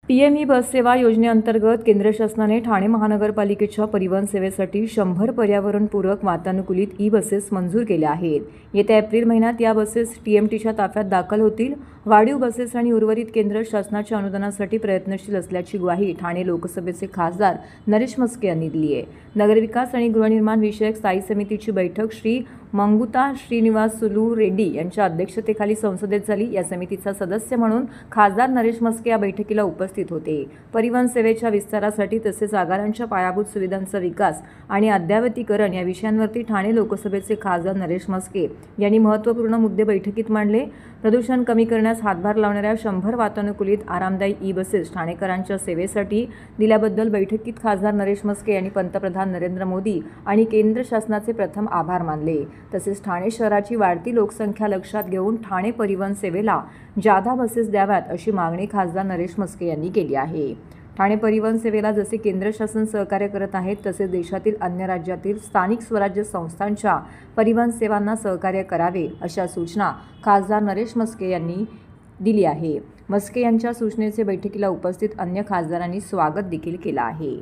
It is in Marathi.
पीएम ई बस सेवा योजनेअंतर्गत केंद्र शासनाने ठाणे महानगरपालिकेच्या परिवहन सेवेसाठी 100 पर्यावरणपूरक वातानुकूलित ई बसेस मंजूर केल्या आहेत। येत्या एप्रिल महिन्यात या बसेस टीएमटीच्या ताफ्यात दाखल होतील। वाढीव बसेस आणि उर्वरित केंद्र शासनाच्या अनुदानासाठी प्रयत्नशील असल्याची ग्वाही ठाणे लोकसभेचे खासदार नरेश म्हस्के यांनी दिली आहे। नगरविकास आणि गृहनिर्माण विषयक स्थायी समितीची बैठक श्री मंगुता श्रीनिवासुलू रेड्डी यांच्या अध्यक्षतेखाली संसदेत झाली। या समितीचा सदस्य म्हणून खासदार नरेश म्हस्के या बैठकीला उपस्थित होते। परिवहन सेवेच्या विस्तारासाठी तसेच आगारांच्या पायाभूत सुविधांचा विकास आणि अद्ययावतीकरण या विषयांवरती ठाणे लोकसभेचे खासदार नरेश म्हस्के यांनी महत्त्वपूर्ण मुद्दे बैठकीत मांडले। प्रदूषण कमी करण्यास हातभार लावणाऱ्या 100 वातानुकूलित आरामदायी ई बसेस ठाणेकरांच्या सेवेसाठी दिल्याबद्दल बैठकीत खासदार नरेश म्हस्के यांनी पंतप्रधान नरेंद्र मोदी आणि केंद्र शासनाचे प्रथम आभार मानले। तसेच ठाणे शहराची वाढती लोकसंख्या लक्षात घेऊन ठाणे परिवहन सेवेला जादा बसेस द्याव्यात अशी मागणी खासदार नरेश म्हस्के यांनी केली आहे। ठाणे परिवहन सेवेला जसे केंद्र शासन सहकार्य करत आहेत तसेच देशातील अन्य राज्यातील स्थानिक स्वराज्य संस्थांच्या परिवहन सेवांना सहकार्य करावे अशा सूचना खासदार नरेश म्हस्के यांनी दिली आहे। म्हस्के यांच्या सूचनेचे बैठकीला उपस्थित अन्य खासदारांनी स्वागत देखील केले आहे।